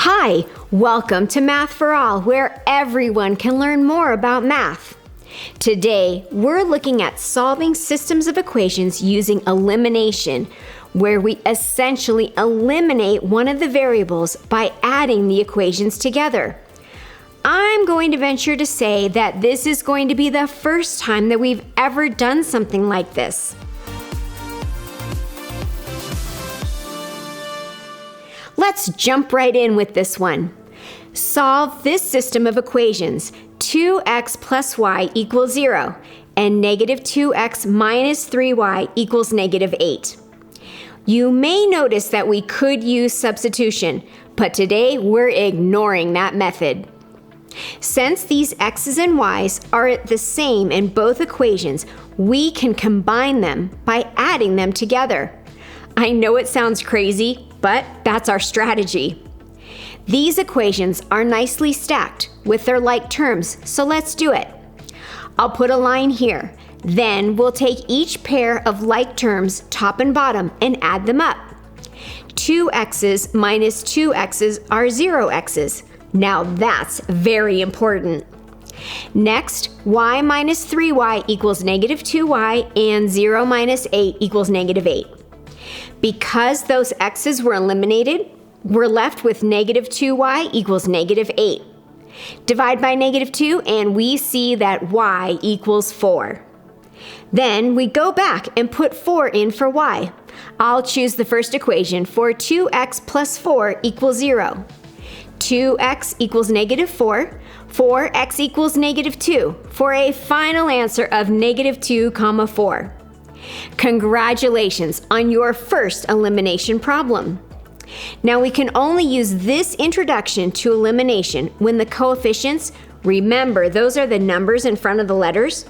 Hi, welcome to Math4All, where everyone can learn more about math. Today, we're looking at solving systems of equations using elimination, where we essentially eliminate one of the variables by adding the equations together. I'm going to venture to say that this is going to be the first time that we've ever done something like this. Let's jump right in with this one. Solve this system of equations, 2x plus y equals 0, and negative 2x minus 3y equals negative 8. You may notice that we could use substitution, but today we're ignoring that method. Since these x's and y's are the same in both equations, we can combine them by adding them together. I know it sounds crazy, but that's our strategy. These equations are nicely stacked with their like terms, so let's do it. I'll put a line here. Then we'll take each pair of like terms, top and bottom, and add them up. 2x's minus 2x's are 0x's. Now that's very important. Next, y minus 3y equals negative 2y, and 0 minus 8 equals negative 8. Because those x's were eliminated, we're left with negative 2y equals negative 8. Divide by negative 2 and we see that y equals 4. Then we go back and put 4 in for y. I'll choose the first equation for 2x plus 4 equals 0. 2x equals negative 4. 4x equals negative 2 for a final answer of negative 2, 4. Congratulations on your first elimination problem. Now we can only use this introduction to elimination when the coefficients, remember those are the numbers in front of the letters,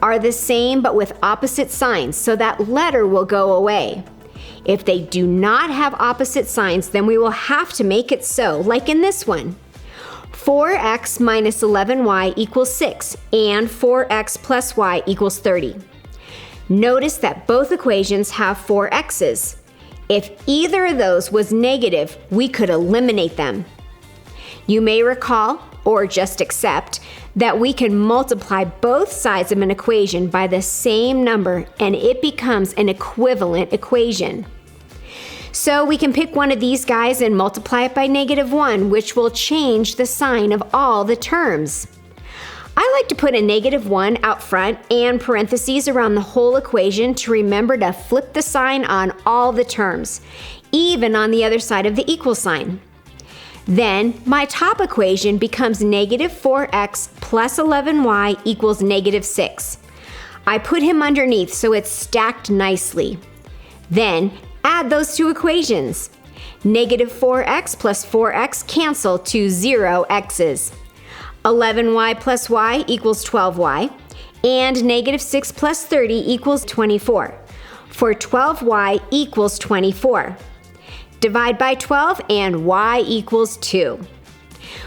are the same but with opposite signs, so that letter will go away. If they do not have opposite signs, then we will have to make it so, like in this one. 4x minus 11y equals 6, and 4x plus y equals 30. Notice that both equations have 4 x's. If either of those was negative, we could eliminate them. You may recall, or just accept, that we can multiply both sides of an equation by the same number and it becomes an equivalent equation. So we can pick one of these guys and multiply it by negative 1, which will change the sign of all the terms. I like to put a negative 1 out front and parentheses around the whole equation to remember to flip the sign on all the terms, even on the other side of the equal sign. Then my top equation becomes negative 4x plus 11y equals negative 6. I put him underneath so it's stacked nicely. Then add those two equations. Negative 4x plus 4x cancel to 0 x's. 11y plus y equals 12y, and negative 6 plus 30 equals 24, for 12y equals 24. Divide by 12 and y equals 2.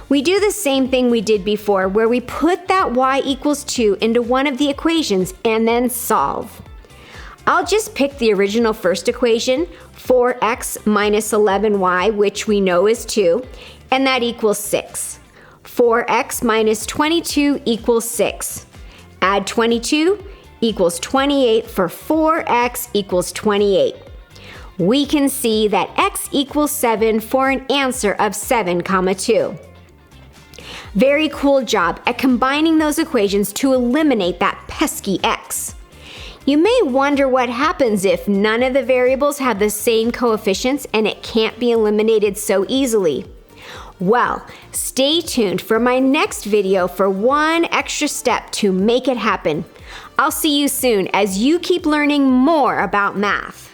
We do the same thing we did before, where we put that y equals 2 into one of the equations and then solve. I'll just pick the original first equation, 4x minus 11y, which we know is 2, and that equals 6. 4x minus 22 equals 6. Add 22 equals 28 for 4x equals 28. We can see that x equals 7 for an answer of 7, 2. Very cool job at combining those equations to eliminate that pesky x. You may wonder what happens if none of the variables have the same coefficients and it can't be eliminated so easily. Well, stay tuned for my next video for one extra step to make it happen. I'll see you soon as you keep learning more about math.